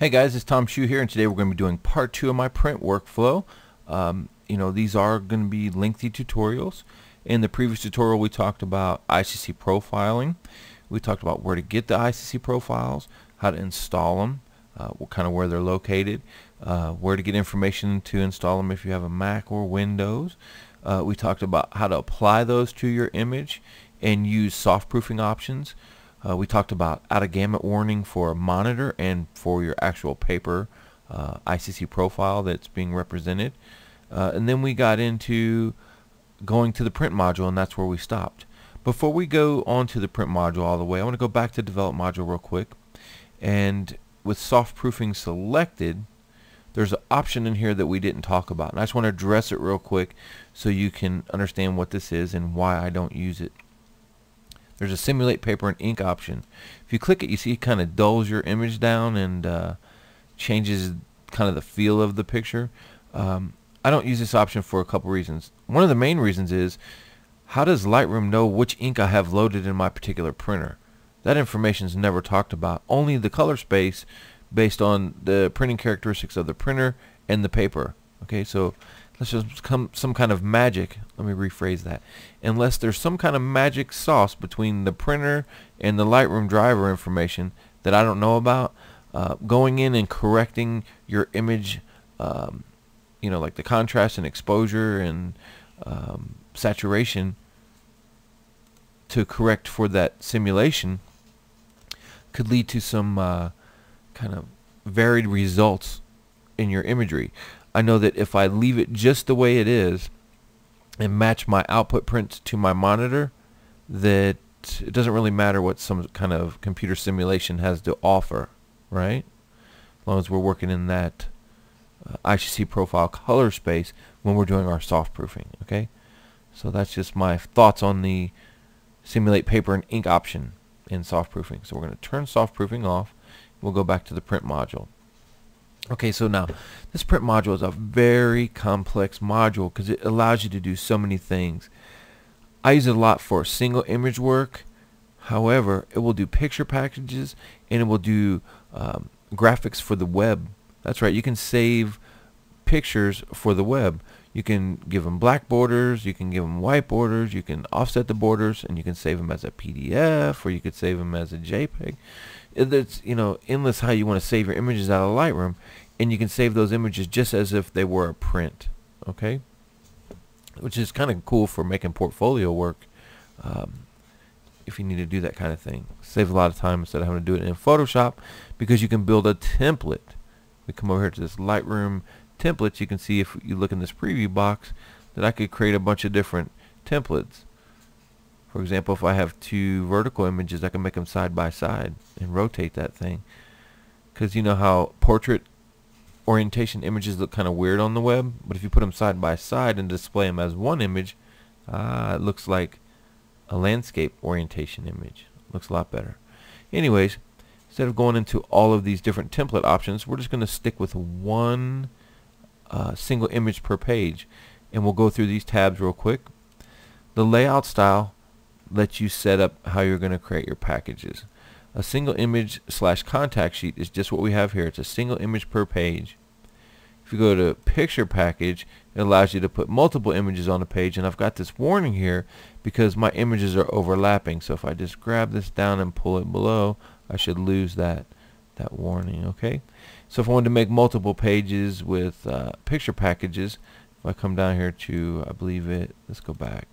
Hey guys, it's Tom Shue here, and today we're going to be doing part 2 of my print workflow. These are going to be lengthy tutorials. In the previous tutorial we talked about ICC profiling. We talked about where to get the ICC profiles, how to install them, where they're located, where to get information to install them if you have a Mac or Windows. We talked about how to apply those to your image and use soft proofing options. We talked about out of gamut warning for a monitor and for your actual paper ICC profile that's being represented. And then we got into going to the print module, and that's where we stopped. Before we go on to the print module all the way, I want to go back to develop module real quick. And with soft proofing selected, there's an option in here that we didn't talk about. And I just want to address it real quick so you can understand what this is and why I don't use it. There's a simulate paper and ink option. If you click it, you see it kind of dulls your image down and changes kind of the feel of the picture. I don't use this option for a couple reasons. One of the main reasons is, how does Lightroom know which ink I have loaded in my particular printer? That information is never talked about. Only the color space based on the printing characteristics of the printer and the paper. Okay, so let's just some kind of magic. Let me rephrase that. Unless there's some kind of magic sauce between the printer and the Lightroom driver information that I don't know about, going in and correcting your image, like the contrast and exposure and saturation to correct for that simulation could lead to some kind of varied results in your imagery. I know that if I leave it just the way it is and match my output prints to my monitor, that it doesn't really matter what some kind of computer simulation has to offer, right? As long as we're working in that ICC profile color space when we're doing our soft proofing, okay? So that's just my thoughts on the simulate paper and ink option in soft proofing. So we're going to turn soft proofing off. We'll go back to the print module. Okay, so now this print module is a very complex module because it allows you to do so many things. I use it a lot for single image work. However, it will do picture packages and it will do graphics for the web. That's right, you can save pictures for the web. You can give them black borders, you can give them white borders, you can offset the borders, and you can save them as a PDF, or you could save them as a JPEG. It's endless how you want to save your images out of Lightroom, and you can save those images just as if they were a print, okay? Which is kind of cool for making portfolio work, if you need to do that kind of thing. Saves a lot of time instead of having to do it in Photoshop, because you can build a template. We come over here to this Lightroom templates. You can see, if you look in this preview box, that I could create a bunch of different templates. For example, if I have two vertical images, I can make them side by side and rotate that thing. Because you know how portrait orientation images look kind of weird on the web, but if you put them side by side and display them as one image, it looks like a landscape orientation image. Looks a lot better. Anyways, instead of going into all of these different template options, we're just going to stick with one single image per page, and we'll go through these tabs real quick. The layout style lets you set up how you're going to create your packages. A single image / contact sheet is just what we have here. It's a single image per page. If you go to picture package, it allows you to put multiple images on a page, and I've got this warning here because my images are overlapping. So if I just grab this down and pull it below, I should lose that warning, okay? So if I wanted to make multiple pages with picture packages, if I come down here to, I believe let's go back,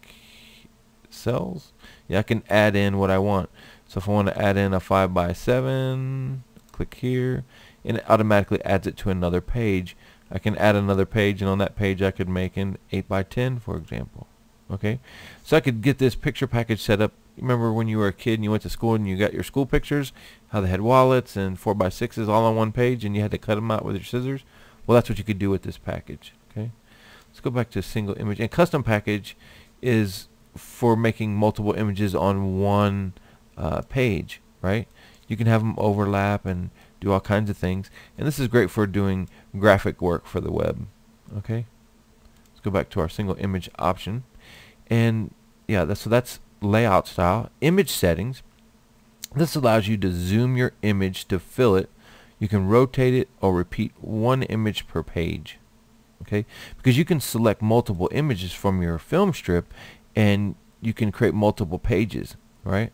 cells, yeah, I can add in what I want. So if I want to add in a 5x7, click here, and it automatically adds it to another page. I can add another page, and on that page I could make an 8x10, for example. Okay, so I could get this picture package set up. Remember when you were a kid and you went to school and you got your school pictures, how they had wallets and 4x6s all on one page and you had to cut them out with your scissors? Well, that's what you could do with this package. Okay, let's go back to single image. And custom package is for making multiple images on one page, right? You can have them overlap and do all kinds of things, and this is great for doing graphic work for the web. Okay, let's go back to our single image option, and yeah, that's layout style. Image settings, this allows you to zoom your image to fill it. You can rotate it or repeat one image per page. Okay, because you can select multiple images from your film strip and you can create multiple pages, right?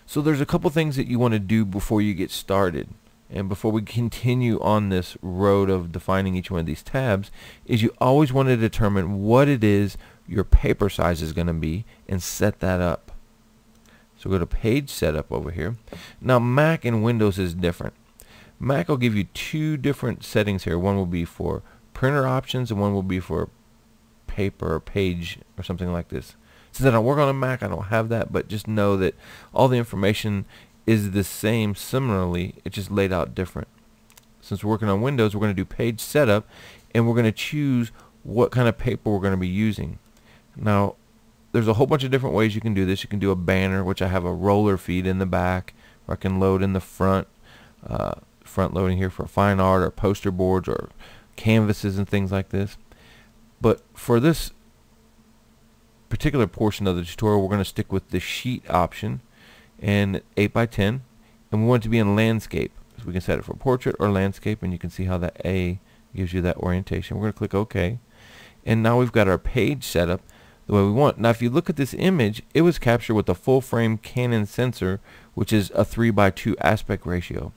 So there's a couple things that you want to do before you get started, and before we continue on this road of defining each one of these tabs, is you always want to determine what it is your paper size is going to be and set that up. So go to page setup over here. Now Mac and Windows is different. Mac will give you two different settings here. One will be for printer options and one will be for paper or page or something like this. Since I don't work on a Mac, I don't have that, but just know that all the information is the same similarly, it's just laid out different. Since we're working on Windows, we're going to do page setup and we're going to choose what kind of paper we're going to be using. Now there's a whole bunch of different ways you can do this. You can do a banner, which I have a roller feed in the back, or I can load in the front loading here for fine art or poster boards or canvases and things like this. But for this particular portion of the tutorial, we're going to stick with the sheet option and 8x10, and we want it to be in landscape. So we can set it for portrait or landscape, and you can see how that A gives you that orientation. We're going to click OK, and now we've got our page set up the way we want. Now if you look at this image, it was captured with a full frame Canon sensor, which is a 3:2 aspect ratio.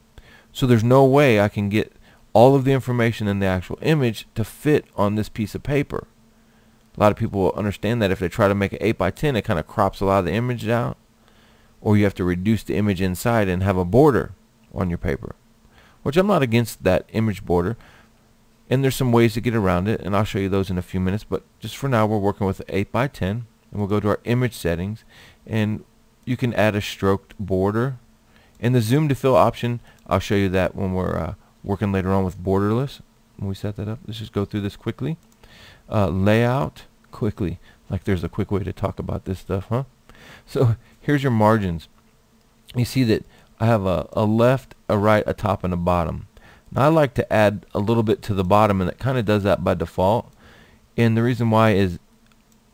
So there's no way I can get all of the information in the actual image to fit on this piece of paper. A lot of people will understand that if they try to make it 8x10, it kind of crops a lot of the image out, or you have to reduce the image inside and have a border on your paper, which I'm not against that image border, and there's some ways to get around it, and I'll show you those in a few minutes. But just for now, we're working with 8x10, and we'll go to our image settings, and you can add a stroked border. And the zoom to fill option, I'll show you that when we're working later on with Borderless, when we set that up. Let's just go through this quickly. Layout quickly, like there's a quick way to talk about this stuff, huh? So here's your margins. You see that I have a left, a right, a top, and a bottom. Now I like to add a little bit to the bottom, and it kind of does that by default. And the reason why is,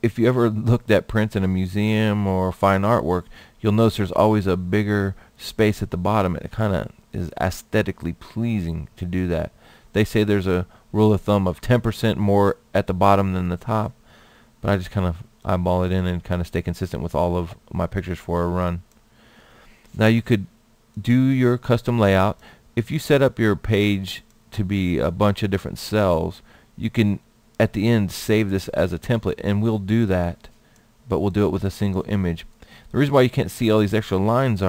if you ever looked at prints in a museum or fine artwork, you'll notice there's always a bigger space at the bottom. It kind of is aesthetically pleasing to do that. They say there's a rule of thumb of 10% more at the bottom than the top, but I just kind of eyeball it in and kind of stay consistent with all of my pictures for a run. Now you could do your custom layout. If you set up your page to be a bunch of different cells, you can at the end save this as a template, and we'll do that, but we'll do it with a single image. The reason why you can't see all these extra lines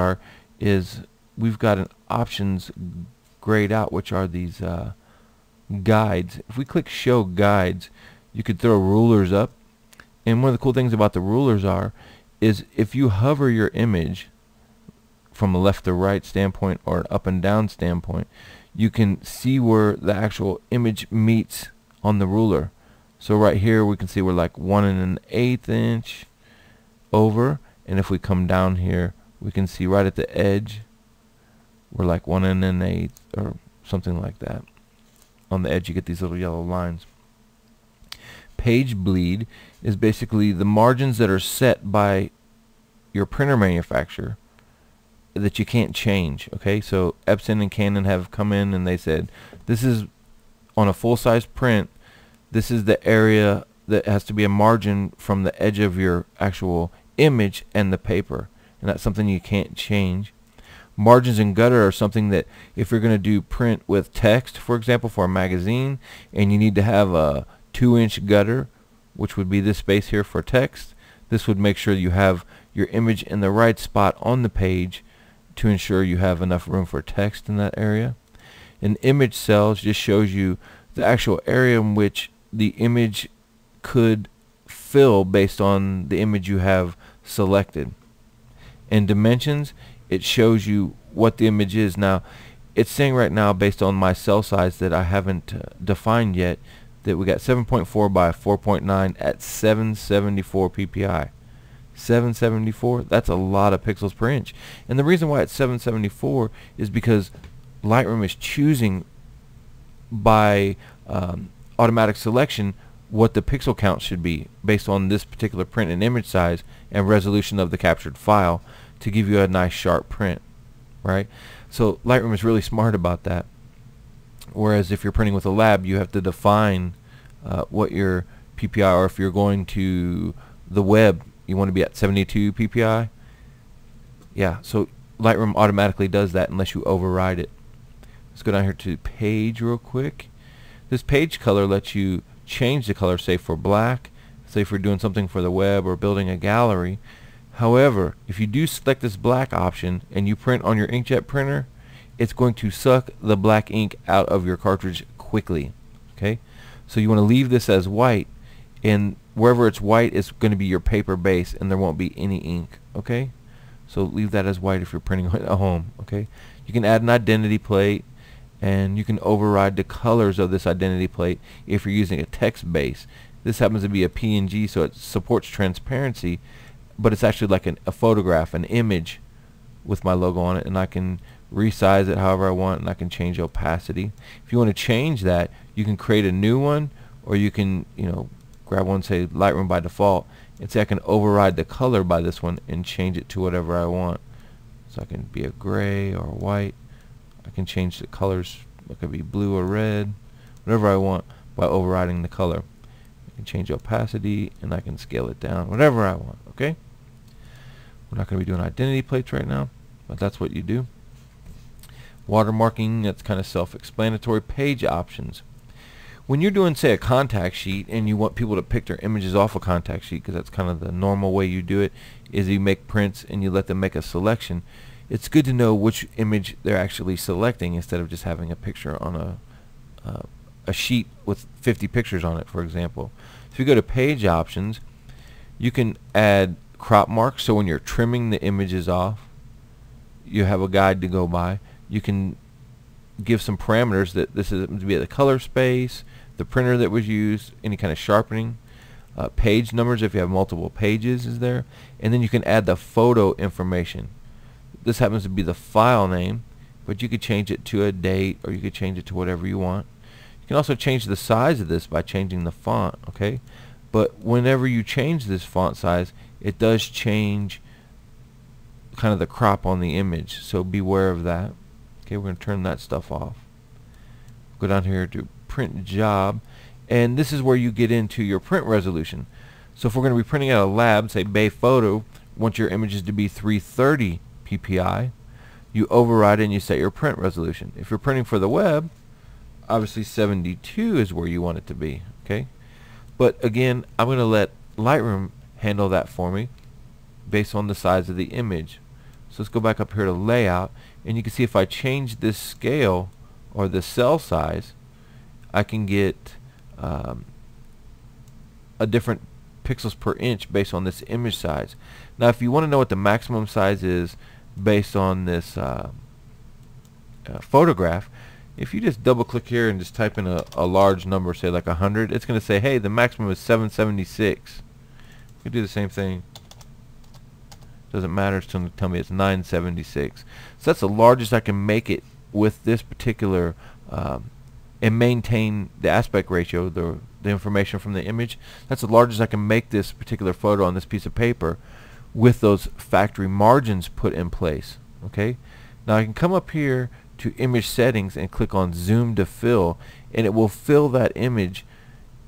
is we've got an options grayed out, which are these guides. If we click show guides, you could throw rulers up, and one of the cool things about the rulers is if you hover your image from a left to right standpoint or an up and down standpoint, you can see where the actual image meets on the ruler. So right here we can see we're like 1 1/8 inch over, and if we come down here we can see right at the edge we're like 1 1/8 or something like that. On the edge you get these little yellow lines. Page bleed is basically the margins that are set by your printer manufacturer that you can't change. Okay, so Epson and Canon have come in and they said, this is on a full-size print, this is the area that has to be a margin from the edge of your actual image and the paper, and that's something you can't change. Margins and gutter are something that if you're going to do print with text, for example, for a magazine, and you need to have a 2-inch gutter, which would be this space here for text, this would make sure you have your image in the right spot on the page to ensure you have enough room for text in that area. And image cells just shows you the actual area in which the image could fill based on the image you have selected. And dimensions, it shows you what the image is. Now it's saying right now, based on my cell size that I haven't defined yet, that we got 7.4 by 4.9 at 774 ppi. 774, that's a lot of pixels per inch. And the reason why it's 774 is because Lightroom is choosing by automatic selection what the pixel count should be based on this particular print and image size and resolution of the captured file to give you a nice sharp print, right? So Lightroom is really smart about that. Whereas if you're printing with a lab, you have to define what your PPI, or if you're going to the web, you want to be at 72 PPI. Yeah, so Lightroom automatically does that unless you override it. Let's go down here to page real quick. This page color lets you change the color, say for black, say if you're doing something for the web or building a gallery. However, if you do select this black option and you print on your inkjet printer, it's going to suck the black ink out of your cartridge quickly. Okay, so you want to leave this as white, and wherever it's white is going to be your paper base, and there won't be any ink. Okay, so leave that as white if you're printing at home. Okay, you can add an identity plate, and you can override the colors of this identity plate if you're using a text base. This happens to be a PNG, so it supports transparency, but it's actually like a photograph, an image with my logo on it, and I can resize it however I want, and I can change opacity. If you want to change that, you can create a new one, or you can, grab one, say Lightroom by default, and say I can override the color by this one and change it to whatever I want. So I can be a gray or white. I can change the colors. It could be blue or red, whatever I want by overriding the color. I can change opacity, and I can scale it down, whatever I want. Okay. We're not going to be doing identity plates right now, but that's what you do. Watermarking, that's kind of self-explanatory. Page options. When you're doing, say, a contact sheet and you want people to pick their images off a contact sheet, because that's kind of the normal way you do it, is you make prints and you let them make a selection. It's good to know which image they're actually selecting instead of just having a picture on a sheet with 50 pictures on it, for example. So if you go to page options, you can add crop marks, so when you're trimming the images off, you have a guide to go by. You can give some parameters that this is to be the color space, the printer that was used, any kind of sharpening, page numbers if you have multiple pages is there, and then you can add the photo information. This happens to be the file name, but you could change it to a date, or you could change it to whatever you want. You can also change the size of this by changing the font, okay? But whenever you change this font size, it does change kind of the crop on the image, so beware of that. Okay, we're going to turn that stuff off. Go down here to print job, and this is where you get into your print resolution. So if we're going to be printing out a lab, say Bay Photo, want your images to be 330 PPI, you override it and you set your print resolution. If you're printing for the web, obviously 72 is where you want it to be. Okay, but again, I'm going to let Lightroom handle that for me based on the size of the image. So let's go back up here to layout, and you can see if I change this scale or the cell size, I can get a different pixels per inch based on this image size. Now if you want to know what the maximum size is based on this photograph, if you just double click here and just type in a large number, say like 100, it's going to say, hey, the maximum is 776. You can do the same thing. Doesn't matter, it's going to tell me it's 976. So that's the largest I can make it with this particular and maintain the aspect ratio, the information from the image. That's the largest I can make this particular photo on this piece of paper with those factory margins put in place. Okay, now I can come up here to image settings and click on zoom to fill, and it will fill that image,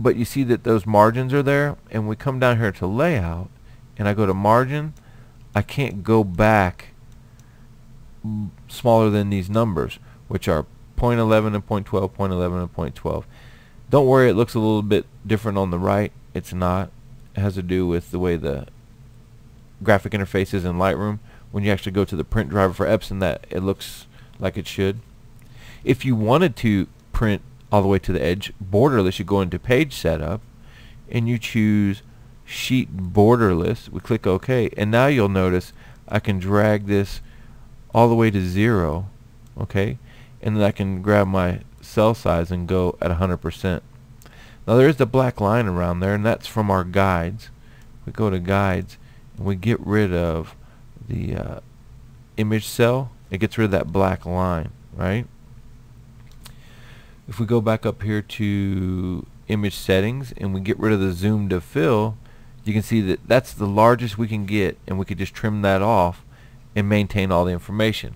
but you see that those margins are there. And we come down here to layout and I go to margin, I can't go back smaller than these numbers, which are 0.11 and 0.12, 0.11 and 0.12. Don't worry, it looks a little bit different on the right. It's not. It has to do with the way the graphic interface is in Lightroom. When you actually go to the print driver for Epson, that it looks like it should. If you wanted to print all the way to the edge, borderless, you go into page setup and you choose sheet borderless. We click OK, and now you'll notice I can drag this all the way to 0, okay, and then I can grab my cell size and go at 100%. Now there is the black line around there, and that's from our guides. We go to guides and we get rid of the image cell. It gets rid of that black line, right? If we go back up here to image settings and we get rid of the zoom to fill, you can see that that's the largest we can get, and we could just trim that off and maintain all the information.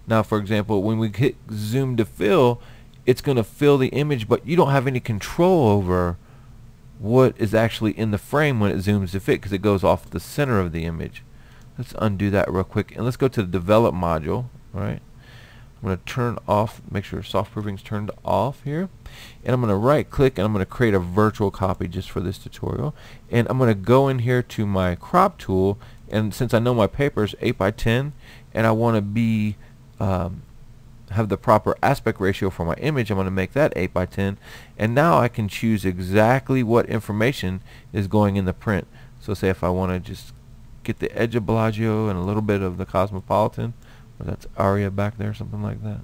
Now for example, when we hit zoom to fill, it's going to fill the image, but you don't have any control over what is actually in the frame when it zooms to fit, because it goes off the center of the image. Let's undo that real quick, and let's go to the develop module. All right, I'm going to turn off, make sure soft proofing is turned off here, and I'm going to right click, and I'm going to create a virtual copy just for this tutorial, and I'm going to go in here to my crop tool, and since I know my paper is 8 by 10 and I want to be have the proper aspect ratio for my image, I'm going to make that 8 by 10, and now I can choose exactly what information is going in the print. So say if I want to just get the edge of Bellagio and a little bit of the Cosmopolitan, or that's Aria back there, something like that.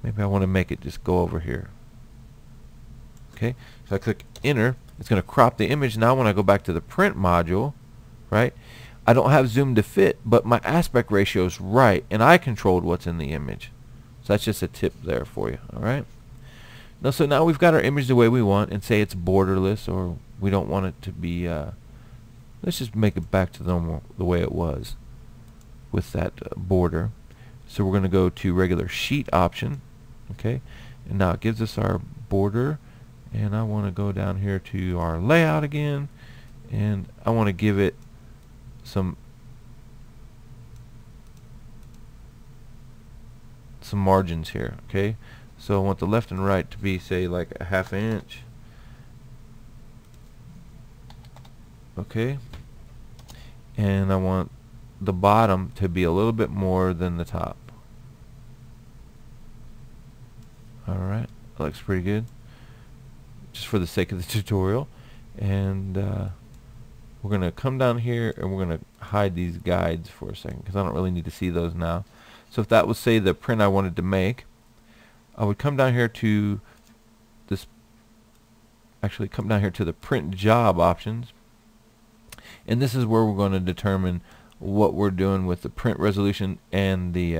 Maybe I want to make it just go over here. Okay, so I click enter, it's going to crop the image. Now when I go back to the print module, right, I don't have zoom to fit, but my aspect ratio is right, and I controlled what's in the image. So that's just a tip there for you. All right. Now, so now we've got our image the way we want, and say it's borderless, or we don't want it to be. Let's just make it back to the way it was with that border. So we're going to go to regular sheet option. Okay, and now it gives us our border, and I want to go down here to our layout again, and I want to give it some margins here. Okay, so I want the left and right to be, say, like a ½ inch. Okay, and I want the bottom to be a little bit more than the top. Alright, that looks pretty good, just for the sake of the tutorial. And we're going to come down here, and we're going to hide these guides for a second, because I don't really need to see those now. So if that was, say, the print I wanted to make, I would come down here to this, actually come down here to the print job options, and this is where we're going to determine what we're doing with the print resolution and the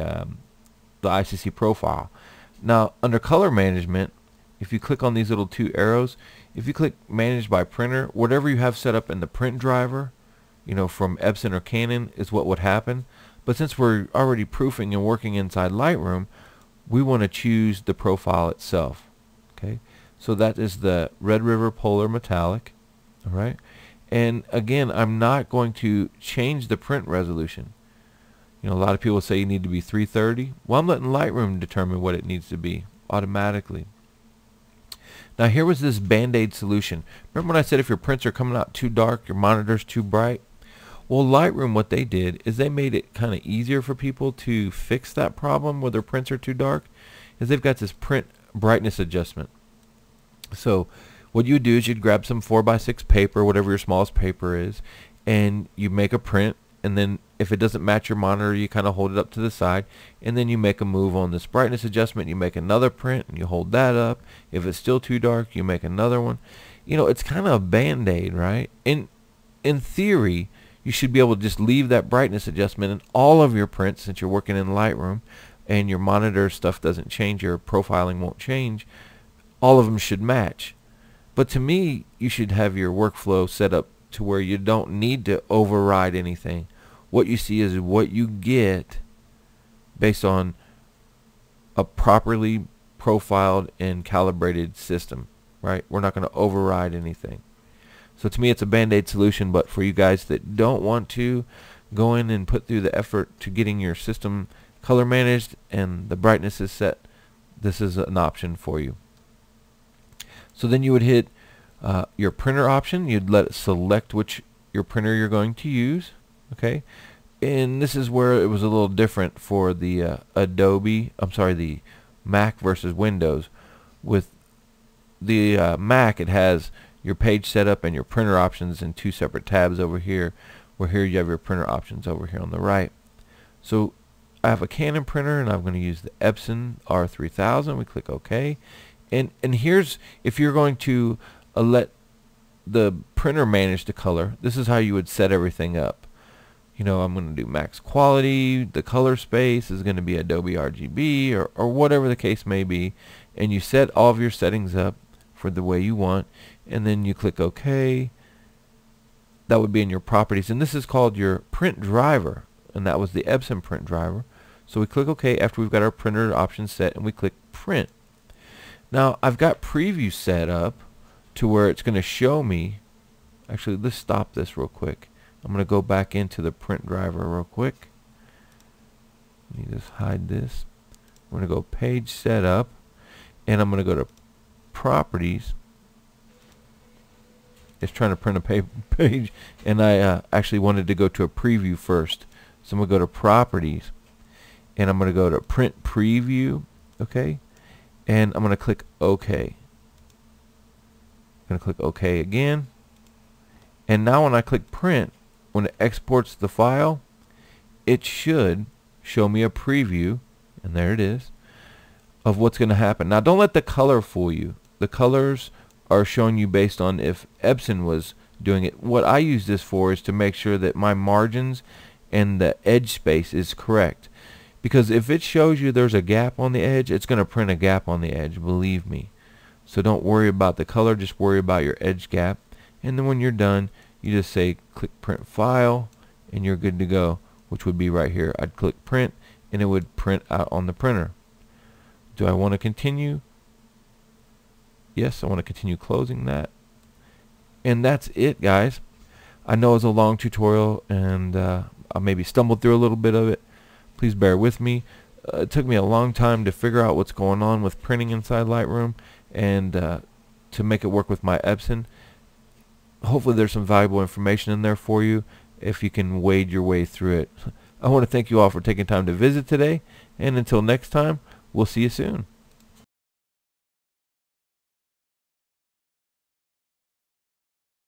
ICC profile. Now under color management, if you click on these little two arrows, if you click manage by printer, whatever you have set up in the print driver, you know, from Epson or Canon, is what would happen. But since we're already proofing and working inside Lightroom, we want to choose the profile itself. Okay, so that is the Red River Polar Metallic. All right, and again, I'm not going to change the print resolution. You know, a lot of people say you need to be 330. Well, I'm letting Lightroom determine what it needs to be automatically. Now here was this Band-Aid solution. Remember when I said if your prints are coming out too dark, your monitor's too bright? Well, Lightroom, what they did is they made it kind of easier for people to fix that problem where their prints are too dark, is they've got this print brightness adjustment. So what you do is you'd grab some 4x6 paper, whatever your smallest paper is, and you make a print, and then if it doesn't match your monitor, you kind of hold it up to the side, and then you make a move on this brightness adjustment. You make another print, and you hold that up. If it's still too dark, you make another one. You know, it's kind of a Band-Aid, right? In theory, you should be able to just leave that brightness adjustment in all of your prints, since you're working in Lightroom, and your monitor stuff doesn't change, your profiling won't change. All of them should match. But to me, you should have your workflow set up to where you don't need to override anything. What you see is what you get based on a properly profiled and calibrated system, right? We're not going to override anything. So to me, it's a Band-Aid solution, but for you guys that don't want to go in and put through the effort to getting your system color managed and the brightness is set, this is an option for you. So then you would hit your printer option. You'd let it select which your printer you're going to use. Okay, and this is where it was a little different for the the Mac versus Windows. With the Mac, it has your page setup and your printer options in two separate tabs over here, where here you have your printer options over here on the right. So I have a Canon printer, and I'm going to use the Epson R3000. We click OK, and here's, if you're going to let the printer manage the color, this is how you would set everything up. You know, I'm going to do max quality, the color space is going to be Adobe RGB, or whatever the case may be, and you set all of your settings up for the way you want, and then you click OK. That would be in your properties, and this is called your print driver, and that was the Epson print driver. So we click OK after we've got our printer options set, and we click print. Now I've got preview set up to where it's going to show me. Actually, let's stop this real quick. I'm going to go back into the print driver real quick. Let me just hide this. I'm going to go page setup, and I'm going to go to properties. It's trying to print a page, and I actually wanted to go to a preview first. So I'm going to go to properties, and I'm going to go to print preview, okay? And I'm going to click OK. I'm going to click OK again. And now when I click print, when it exports the file, it should show me a preview, and there it is, of what's going to happen. Now don't let the color fool you. The colors are showing you based on if Epson was doing it. What I use this for is to make sure that my margins and the edge space is correct. Because if it shows you there's a gap on the edge, it's going to print a gap on the edge, believe me. So don't worry about the color, just worry about your edge gap. And then when you're done, you just say click print file, and you're good to go, which would be right here. I'd click print, and it would print out on the printer. Do I want to continue? Yes, I want to continue closing that. And that's it, guys. I know it's a long tutorial, and I maybe stumbled through a little bit of it. Please bear with me. It took me a long time to figure out what's going on with printing inside Lightroom, and to make it work with my Epson. Hopefully there's some valuable information in there for you if you can wade your way through it. I want to thank you all for taking time to visit today, and until next time, we'll see you soon.